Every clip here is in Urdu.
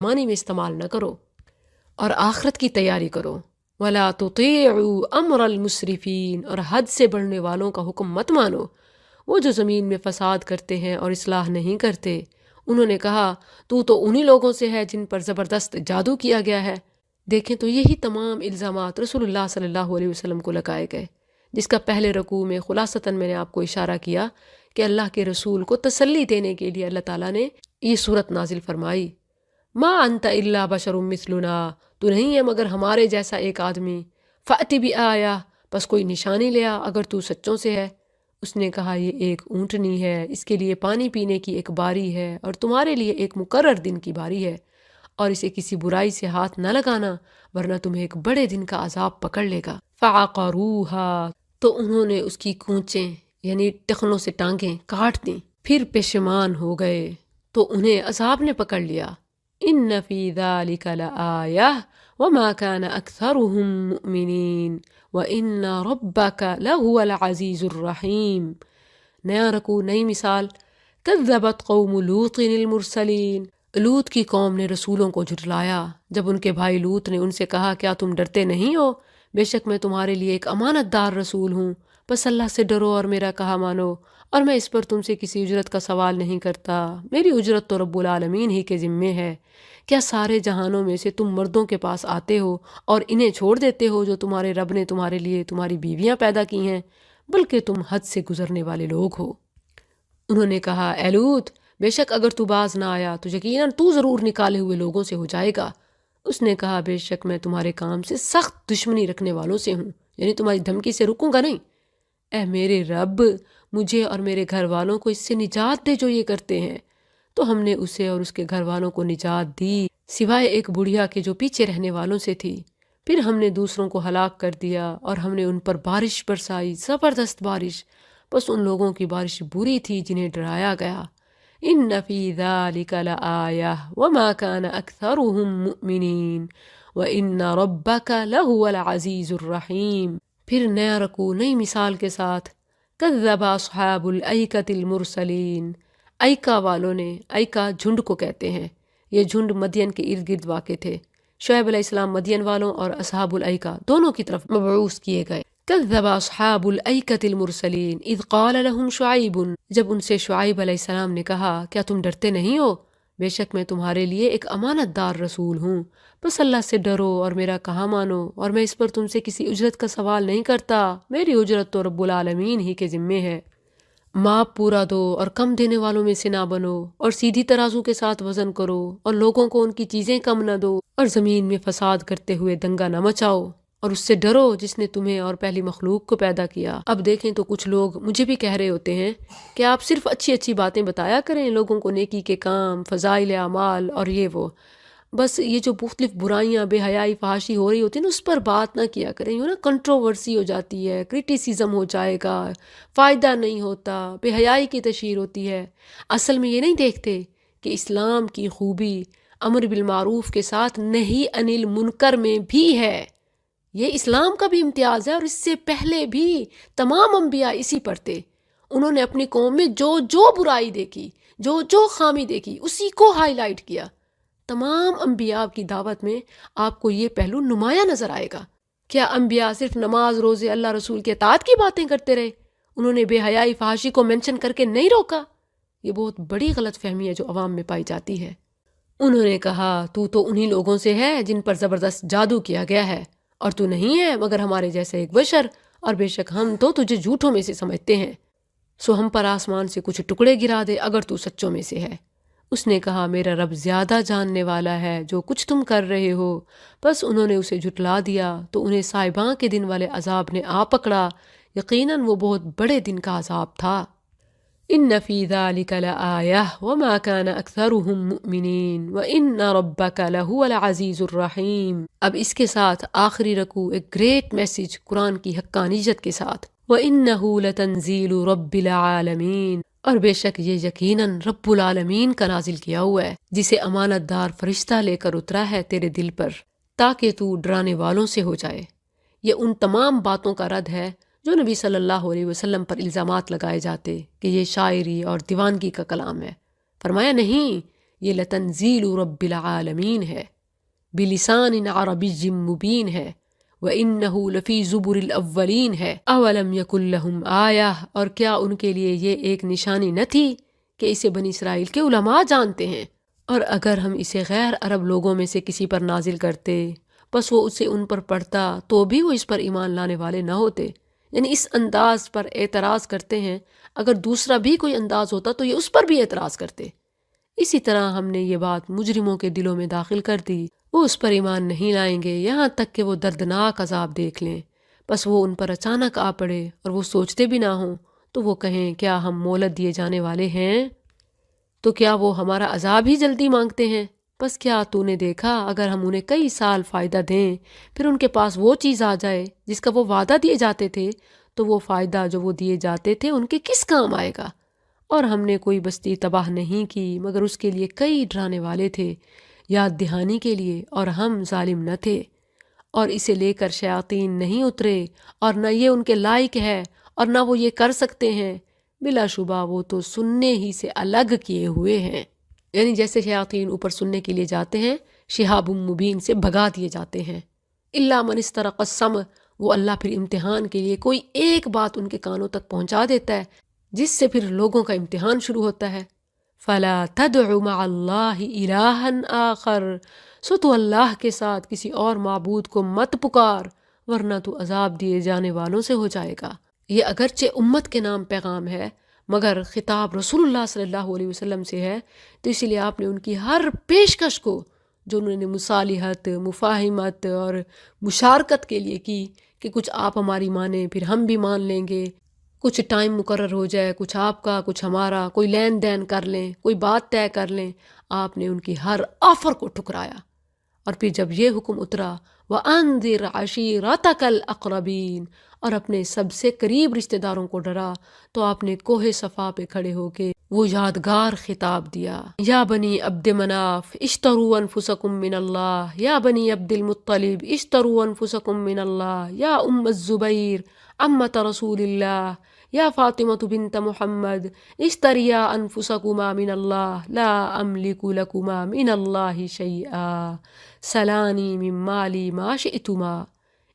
معنی میں استعمال نہ کرو اور آخرت کی تیاری کرو۔ وَلَا تُطِيعُوا أَمْرَ الْمُسْرِفِينَ، اور حد سے بڑھنے والوں کا حکم مت مانو، وہ جو زمین میں فساد کرتے ہیں اور اصلاح نہیں کرتے۔ انہوں نے کہا تو انہی لوگوں سے ہے جن پر زبردست جادو کیا گیا ہے۔ دیکھیں تو یہی تمام الزامات رسول اللہ صلی اللہ علیہ وسلم کو لگائے گئے، جس کا پہلے رکوع میں خلاصتاً میں نے آپ کو اشارہ کیا کہ اللہ کے رسول کو تسلی دینے کے لیے اللہ تعالیٰ نے یہ صورت نازل فرمائی۔ ما انت الا بشر مثلنا، تو نہیں ہے مگر ہمارے جیسا ایک آدمی، فأتی بآیہ، بس کوئی نشانی لے آ اگر تو سچوں سے ہے۔ اس نے کہا یہ ایک اونٹنی ہے، اس کے لیے پانی پینے کی ایک باری ہے اور تمہارے لیے ایک مقرر دن کی باری ہے، اور اسے کسی برائی سے ہاتھ نہ لگانا ورنہ تمہیں ایک بڑے دن کا عذاب پکڑ لے گا۔ فعقروها، تو انہوں نے اس کی کونچیں یعنی ٹخنوں سے ٹانگیں کاٹ دیں، پھر پشیمان ہو گئے تو انہیں عذاب نے پکڑ لیا۔ ان فی ذلک لآیہ وما کان اکثرهم مؤمنین وان ربک لہو العزیز الرحیم۔ نیا رکوع، نئی مثال۔ کذبت قوم لوط المرسلین، لوط کی قوم نے رسولوں کو جھٹلایا جب ان کے بھائی لوط نے ان سے کہا کیا تم ڈرتے نہیں ہو؟ بے شک میں تمہارے لیے ایک امانت دار رسول ہوں، بس اللہ سے ڈرو اور میرا کہا مانو، اور میں اس پر تم سے کسی اجرت کا سوال نہیں کرتا، میری اجرت تو رب العالمین ہی کے ذمے ہے۔ کیا سارے جہانوں میں سے تم مردوں کے پاس آتے ہو اور انہیں چھوڑ دیتے ہو جو تمہارے رب نے تمہارے لیے تمہاری بیویاں پیدا کی ہیں؟ بلکہ تم حد سے گزرنے والے لوگ ہو۔ انہوں نے کہا اے لوط، بے شک اگر تو باز نہ آیا تو یقیناً تو ضرور نکالے ہوئے لوگوں سے ہو جائے گا۔ اس نے کہا بے شک میں تمہارے کام سے سخت دشمنی رکھنے والوں سے ہوں، یعنی تمہاری دھمکی سے رکوں گا نہیں۔ اے میرے رب، مجھے اور میرے گھر والوں کو اس سے نجات دے جو یہ کرتے ہیں۔ تو ہم نے اسے اور اس کے گھر والوں کو نجات دی، سوائے ایک بڑھیا کے جو پیچھے رہنے والوں سے تھی۔ پھر ہم نے دوسروں کو ہلاک کر دیا اور ہم نے ان پر بارش برسائی، زبردست بارش، بس ان لوگوں کی بارش بری تھی جنہیں ڈرایا گیا۔ ان فی ذلک لآیہ وما کان اکثرهم مؤمنین وان ربک لہو العزیز الرحیم۔ پھر نیا رکوع، نئی مثال کے ساتھ۔ کذب اصحاب الایکۃ المرسلین، ایکا والوں نے، ایکا جھنڈ کو کہتے ہیں، یہ جھنڈ مدین کے ارد گرد واقع تھے۔ شعیب علیہ السلام مدین والوں اور اصحاب الایکا دونوں کی طرف مبعوث کیے گئے۔ کذب اصحاب الایکۃ المرسلین اذ قال لهم شعیب، جب ان سے شعیب علیہ السلام نے کہا کیا تم ڈرتے نہیں ہو؟ بے شک میں تمہارے لیے ایک امانت دار رسول ہوں، بس اللہ سے ڈرو اور میرا کہا مانو، اور میں اس پر تم سے کسی اجرت کا سوال نہیں کرتا، میری اجرت تو رب العالمین ہی کے ذمے ہے۔ ماپ پورا دو اور کم دینے والوں میں سے نہ بنو، اور سیدھی ترازو کے ساتھ وزن کرو، اور لوگوں کو ان کی چیزیں کم نہ دو، اور زمین میں فساد کرتے ہوئے دنگا نہ مچاؤ، اور اس سے ڈرو جس نے تمہیں اور پہلی مخلوق کو پیدا کیا۔ اب دیکھیں تو کچھ لوگ مجھے بھی کہہ رہے ہوتے ہیں کہ آپ صرف اچھی اچھی باتیں بتایا کریں، لوگوں کو نیکی کے کام، فضائل اعمال اور یہ وہ، بس یہ جو مختلف برائیاں، بے حیائی، فحاشی ہو رہی ہوتی ہیں نا، اس پر بات نہ کیا کریں، یوں نا کنٹروورسی ہو جاتی ہے، کرٹیسزم ہو جائے گا، فائدہ نہیں ہوتا، بے حیائی کی تشہیر ہوتی ہے۔ اصل میں یہ نہیں دیکھتے کہ اسلام کی خوبی امر بالمعروف کے ساتھ نہی عن المنکر میں بھی ہے، یہ اسلام کا بھی امتیاز ہے، اور اس سے پہلے بھی تمام انبیاء اسی پر تھے۔ انہوں نے اپنی قوم میں جو جو برائی دیکھی، جو جو خامی دیکھی، اسی کو ہائی لائٹ کیا۔ تمام انبیاء کی دعوت میں آپ کو یہ پہلو نمایاں نظر آئے گا۔ کیا انبیاء صرف نماز، روزے، اللہ رسول کے اطاعت کی باتیں کرتے رہے؟ انہوں نے بے حیائی، فحاشی کو منشن کر کے نہیں روکا؟ یہ بہت بڑی غلط فہمی ہے جو عوام میں پائی جاتی ہے۔ انہوں نے کہا تو انہی لوگوں سے ہے جن پر زبردست جادو کیا گیا ہے، اور تو نہیں ہے مگر ہمارے جیسے ایک بشر، اور بے شک ہم تو تجھے جھوٹوں میں سے سمجھتے ہیں، سو ہم پر آسمان سے کچھ ٹکڑے گرا دے اگر تو سچوں میں سے ہے۔ اس نے کہا میرا رب زیادہ جاننے والا ہے جو کچھ تم کر رہے ہو۔ بس انہوں نے اسے جھٹلا دیا تو انہیں صاحباں کے دن والے عذاب نے آ پکڑا، یقیناً وہ بہت بڑے دن کا عذاب تھا۔ ان فی ذلک لآیہ وما کان اکثرهم مؤمنین وان ربک لہو العزیز الرحیم۔ اب اس کے ساتھ آخری رکوع ایک گریٹ میسج قرآن کی حقانیت کے ساتھ، وَإِنَّهُ لَتَنزِيلُ رَبِّ الْعَالَمِينَ، اور بے شک یہ یقیناً رب العالمین کا نازل کیا ہوا ہے، جسے امانت دار فرشتہ لے کر اترا ہے تیرے دل پر تاکہ تو ڈرانے والوں سے ہو جائے۔ یہ ان تمام باتوں کا رد ہے جو نبی صلی اللہ علیہ وسلم پر الزامات لگائے جاتے کہ یہ شاعری اور دیوانگی کا کلام ہے۔ فرمایا نہیں، یہ لتنزیل رب العالمین ہے، بلسان عربی مبین ہے، وَإِنَّهُ لَفِي زُبُرِ الْأَوَّلِينَ ہے، أَوَلَمْ يَكُنْ لَهُمْ آیَةٌ، اور کیا ان کے لیے یہ ایک نشانی نہ تھی کہ اسے بنی اسرائیل کے علماء جانتے ہیں، اور اگر ہم اسے غیر عرب لوگوں میں سے کسی پر نازل کرتے بس وہ اسے ان پر پڑھتا تو بھی وہ اس پر ایمان لانے والے نہ ہوتے۔ یعنی اس انداز پر اعتراض کرتے ہیں، اگر دوسرا بھی کوئی انداز ہوتا تو یہ اس پر بھی اعتراض کرتے۔ اسی طرح ہم نے یہ بات مجرموں کے دلوں میں داخل کر دی، وہ اس پر ایمان نہیں لائیں گے یہاں تک کہ وہ دردناک عذاب دیکھ لیں، بس وہ ان پر اچانک آ پڑے اور وہ سوچتے بھی نہ ہوں تو وہ کہیں کیا ہم مہلت دیے جانے والے ہیں؟ تو کیا وہ ہمارا عذاب ہی جلدی مانگتے ہیں؟ بس کیا تو نے دیکھا اگر ہم انہیں کئی سال فائدہ دیں پھر ان کے پاس وہ چیز آ جائے جس کا وہ وعدہ دیے جاتے تھے تو وہ فائدہ جو وہ دیے جاتے تھے ان کے کس کام آئے گا؟ اور ہم نے کوئی بستی تباہ نہیں کی مگر اس کے لیے کئی ڈرانے والے تھے یاد دہانی کے لیے، اور ہم ظالم نہ تھے، اور اسے لے کر شیاطین نہیں اترے اور نہ یہ ان کے لائق ہے اور نہ وہ یہ کر سکتے ہیں، بلا شبہ وہ تو سننے ہی سے الگ کیے ہوئے ہیں۔ یعنی جیسے شیاطین اوپر سننے کے لیے جاتے ہیں، شہاب مبین سے بھگا دیے جاتے ہیں۔ الا من استرق السمع، وہ اللہ پھر امتحان کے لیے کوئی ایک بات ان کے کانوں تک پہنچا دیتا ہے جس سے پھر لوگوں کا امتحان شروع ہوتا ہے۔ فلا تدع مع اللہ الہا آخر، سو تو اللہ کے ساتھ کسی اور معبود کو مت پکار ورنہ تو عذاب دیے جانے والوں سے ہو جائے گا۔ یہ اگرچہ امت کے نام پیغام ہے مگر خطاب رسول اللہ صلی اللہ علیہ وسلم سے ہے، تو اسی لیے آپ نے ان کی ہر پیشکش کو جو انہوں نے مصالحت، مفاہمت اور مشارکت کے لیے کی کہ کچھ آپ ہماری مانیں پھر ہم بھی مان لیں گے، کچھ ٹائم مقرر ہو جائے، کچھ آپ کا کچھ ہمارا، کوئی لین دین کر لیں، کوئی بات طے کر لیں، آپ نے ان کی ہر آفر کو ٹھکرایا۔ اور پھر جب یہ حکم اترا وَأَنذِرْ عَشِيرَتَكَ الْأَقْرَبِينَ، اور اپنے سب سے قریب رشتہ داروں کو ڈرا، تو آپ نے کوہ صفا پہ کھڑے ہو کے وہ یادگار خطاب دیا، یا بنی عبد مناف اشتروا انفسکم من اللہ، یا بنی عبد المطلب اشتروا انفسکم من اللہ، یا ام الزبیر عمت رسول اللہ، یا فاطمة بنت محمد اشتریا انفسکما من اللہ لا املک لکما من اللہ شیئا سلانی من مالی ما شئتما۔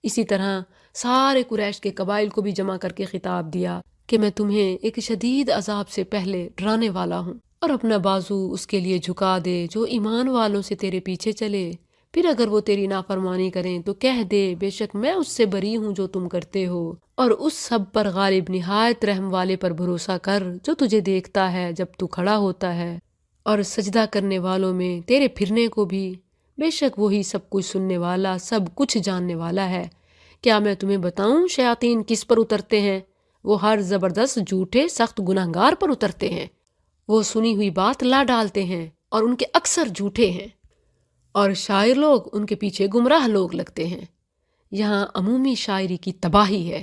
اسی طرح سارے قریش کے قبائل کو بھی جمع کر کے خطاب دیا کہ میں تمہیں ایک شدید عذاب سے پہلے ڈرانے والا ہوں، اور اپنا بازو اس کے لیے جھکا دے جو ایمان والوں سے تیرے پیچھے چلے، پھر اگر وہ تیری نافرمانی کریں تو کہہ دے بے شک میں اس سے بری ہوں جو تم کرتے ہو، اور اس سب پر غالب نہایت رحم والے پر بھروسہ کر جو تجھے دیکھتا ہے جب تو کھڑا ہوتا ہے، اور سجدہ کرنے والوں میں تیرے پھرنے کو بھی، بے شک وہی سب کچھ سننے والا سب کچھ جاننے والا ہے۔ کیا میں تمہیں بتاؤں شیاطین کس پر اترتے ہیں؟ وہ ہر زبردست جھوٹے سخت گناہگار پر اترتے ہیں، وہ سنی ہوئی بات لا ڈالتے ہیں اور ان کے اکثر جھوٹے ہیں، اور شاعر لوگ ان کے پیچھے گمراہ لوگ لگتے ہیں۔ یہاں عمومی شاعری کی تباہی ہے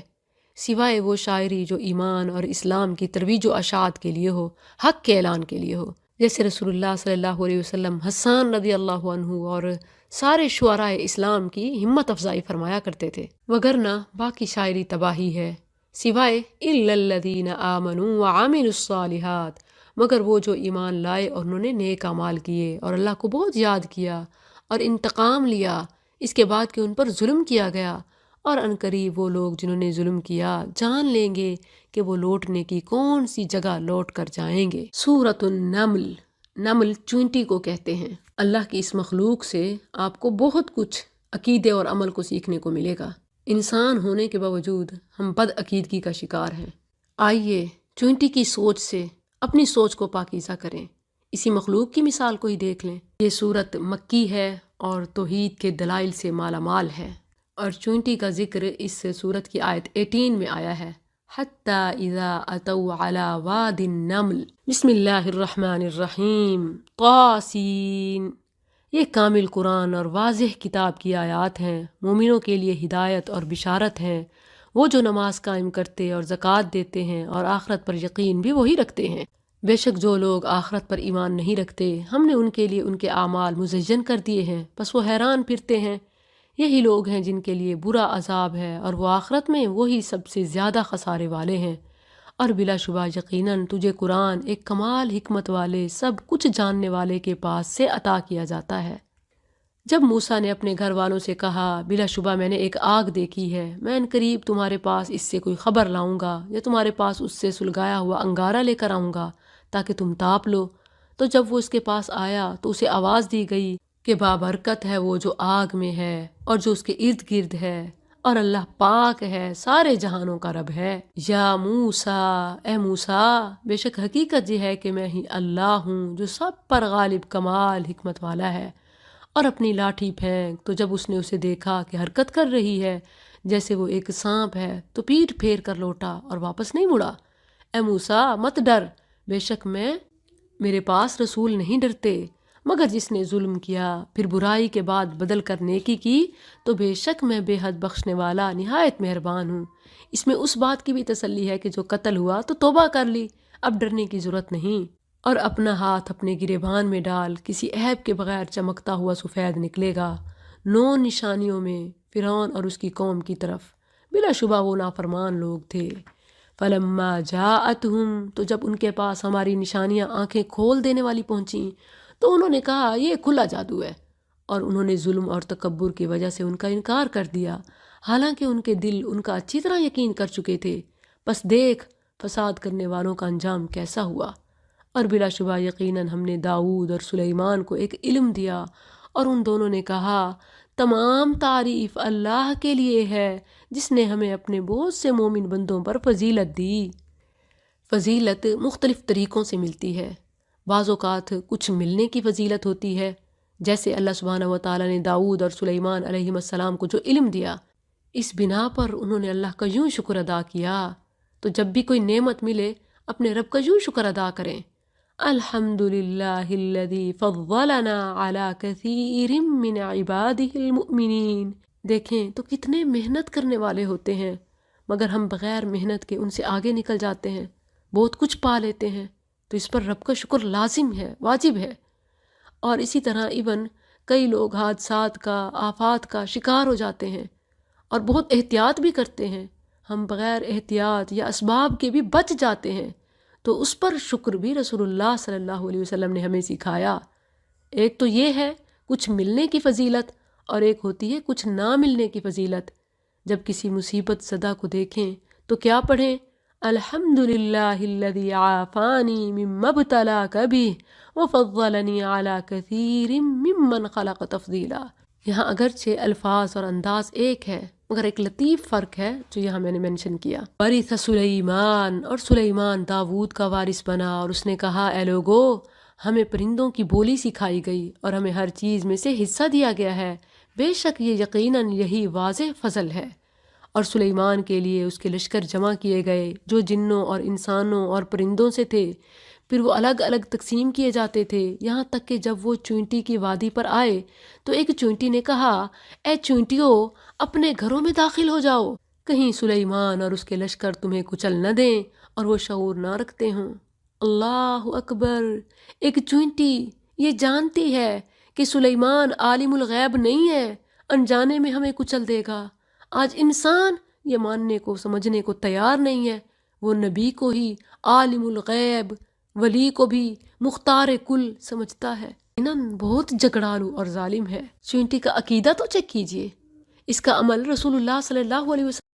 سوائے وہ شاعری جو ایمان اور اسلام کی ترویج و اشاعت کے لیے ہو، حق کے اعلان کے لیے ہو، جیسے رسول اللہ صلی اللہ علیہ وسلم حسان رضی اللہ عنہ اور سارے شعراء اسلام کی ہمت افزائی فرمایا کرتے تھے، وگرنہ باقی شاعری تباہی ہے سوائے الا الذین آمنوا وعملوا الصالحات، مگر وہ جو ایمان لائے اور انہوں نے نیک اعمال کیے اور اللہ کو بہت یاد کیا اور انتقام لیا اس کے بعد کہ ان پر ظلم کیا گیا، اور عنقریب وہ لوگ جنہوں نے ظلم کیا جان لیں گے کہ وہ لوٹنے کی کون سی جگہ لوٹ کر جائیں گے۔ سورۃ النمل، نمل چونٹی کو کہتے ہیں۔ اللہ کی اس مخلوق سے آپ کو بہت کچھ عقیدے اور عمل کو سیکھنے کو ملے گا۔ انسان ہونے کے باوجود ہم بد عقیدگی کا شکار ہیں۔ آئیے چونٹی کی سوچ سے اپنی سوچ کو پاکیزہ کریں، اسی مخلوق کی مثال کو ہی دیکھ لیں۔ یہ سورت مکی ہے اور توحید کے دلائل سے مالا مال ہے، اور چونٹی کا ذکر اس سورت کی آیت 18 میں آیا ہے، حَتَّى إِذَا أَتَوْا عَلَى وَادِ النَّمْلِ بسم اللہ الرحمن الرحیم طاسین۔ یہ کامل قرآن اور واضح کتاب کی آیات ہیں، مومنوں کے لیے ہدایت اور بشارت ہیں، وہ جو نماز قائم کرتے اور زکوٰۃ دیتے ہیں اور آخرت پر یقین بھی وہی رکھتے ہیں۔ بے شک جو لوگ آخرت پر ایمان نہیں رکھتے ہم نے ان کے لیے ان کے اعمال مزین کر دیے ہیں، بس وہ حیران پھرتے ہیں۔ یہی لوگ ہیں جن کے لیے برا عذاب ہے اور وہ آخرت میں وہی سب سے زیادہ خسارے والے ہیں۔ اور بلا شبہ یقیناً تجھے قرآن ایک کمال حکمت والے سب کچھ جاننے والے کے پاس سے عطا کیا جاتا ہے۔ جب موسیٰ نے اپنے گھر والوں سے کہا بلا شبہ میں نے ایک آگ دیکھی ہے، میں ان قریب تمہارے پاس اس سے کوئی خبر لاؤں گا یا تمہارے پاس اس سے سلگایا ہوا انگارہ لے کر آؤں گا تاکہ تم تاپ لو، تو جب وہ اس کے پاس آیا تو اسے آواز دی گئی کہ بابرکت ہے وہ جو آگ میں ہے اور جو اس کے ارد گرد ہے، اور اللہ پاک ہے، سارے جہانوں کا رب ہے۔ یا موسیٰ، اے موسیٰ، بے شک حقیقت یہ ہے کہ میں ہی اللہ ہوں جو سب پر غالب کمال حکمت والا ہے۔ اور اپنی لاٹھی پھینک، تو جب اس نے اسے دیکھا کہ حرکت کر رہی ہے جیسے وہ ایک سانپ ہے، تو پیٹھ پھیر کر لوٹا اور واپس نہیں مڑا۔ اے موسیٰ مت ڈر، بے شک میرے پاس رسول نہیں ڈرتے، مگر جس نے ظلم کیا پھر برائی کے بعد بدل کر نیکی کی تو بے شک میں بے حد بخشنے والا نہایت مہربان ہوں۔ اس میں اس بات کی بھی تسلی ہے کہ جو قتل ہوا تو توبہ کر لی، اب ڈرنے کی ضرورت نہیں۔ اور اپنا ہاتھ اپنے گریبان میں ڈال، کسی عیب کے بغیر چمکتا ہوا سفید نکلے گا 9 نشانیوں میں فرعون اور اس کی قوم کی طرف۔ بلا شبہ وہ نافرمان لوگ تھے۔ فلما جاءتہم، تو جب ان کے پاس ہماری نشانیاں آنکھیں کھول دینے والی پہنچیں تو انہوں نے کہا یہ کھلا جادو ہے، اور انہوں نے ظلم اور تکبر کی وجہ سے ان کا انکار کر دیا، حالانکہ ان کے دل ان کا اچھی طرح یقین کر چکے تھے۔ بس دیکھ فساد کرنے والوں کا انجام کیسا ہوا۔ اور بلا شبہ یقیناً ہم نے داؤد اور سلیمان کو ایک علم دیا، اور ان دونوں نے کہا تمام تعریف اللہ کے لیے ہے جس نے ہمیں اپنے بہت سے مومن بندوں پر فضیلت دی۔ فضیلت مختلف طریقوں سے ملتی ہے، بعض اوقات کچھ ملنے کی فضیلت ہوتی ہے، جیسے اللہ سبحانہ و تعالیٰ نے داؤد اور سلیمان علیہ السلام کو جو علم دیا، اس بنا پر انہوں نے اللہ کا یوں شکر ادا کیا۔ تو جب بھی کوئی نعمت ملے اپنے رب کا یوں شکر ادا کریں، الحمدللہ الذی فضلنا علی کثیر من عبادہ المؤمنین۔ دیکھیں تو کتنے محنت کرنے والے ہوتے ہیں، مگر ہم بغیر محنت کے ان سے آگے نکل جاتے ہیں، بہت کچھ پا لیتے ہیں، تو اس پر رب کا شکر لازم ہے، واجب ہے۔ اور اسی طرح کئی لوگ حادثات کا، آفات کا شکار ہو جاتے ہیں اور بہت احتیاط بھی کرتے ہیں، ہم بغیر احتیاط یا اسباب کے بھی بچ جاتے ہیں، تو اس پر شکر بھی رسول اللہ صلی اللہ علیہ وسلم نے ہمیں سکھایا۔ ایک تو یہ ہے کچھ ملنے کی فضیلت، اور ایک ہوتی ہے کچھ نہ ملنے کی فضیلت۔ جب کسی مصیبت زدہ کو دیکھیں تو کیا پڑھیں؟ الحمدللہ الذی عافانی مما ابتلاک بہ وفضلنی علی کثیر ممن خلق تفضیلا۔ یہاں اگرچہ الفاظ اور انداز ایک ہے، مگر ایک لطیف فرق ہے جو یہاں میں نے منشن کیا۔ ورث سلیمان، اور سلیمان داود کا وارث بنا، اور اس نے کہا اے لوگو، ہمیں پرندوں کی بولی سکھائی گئی اور ہمیں ہر چیز میں سے حصہ دیا گیا ہے، بے شک یہ یقیناً یہی واضح فضل ہے۔ اور سلیمان کے لیے اس کے لشکر جمع کیے گئے جو جنوں اور انسانوں اور پرندوں سے تھے، پھر وہ الگ الگ تقسیم کیے جاتے تھے، یہاں تک کہ جب وہ چونٹی کی وادی پر آئے تو ایک چونٹی نے کہا اے چونٹیوں، اپنے گھروں میں داخل ہو جاؤ، کہیں سلیمان اور اس کے لشکر تمہیں کچل نہ دیں اور وہ شعور نہ رکھتے ہوں۔ اللہ اکبر! ایک چونٹی یہ جانتی ہے کہ سلیمان عالم الغیب نہیں ہے، انجانے میں ہمیں کچل دے گا۔ آج انسان یہ ماننے کو سمجھنے کو تیار نہیں ہے، وہ نبی کو ہی عالم الغیب، ولی کو بھی مختار کل سمجھتا ہے۔ بہت جھگڑالو اور ظالم ہے۔ چونٹی کا عقیدہ تو چیک کیجئے، اس کا عمل رسول اللہ صلی اللہ علیہ وسلم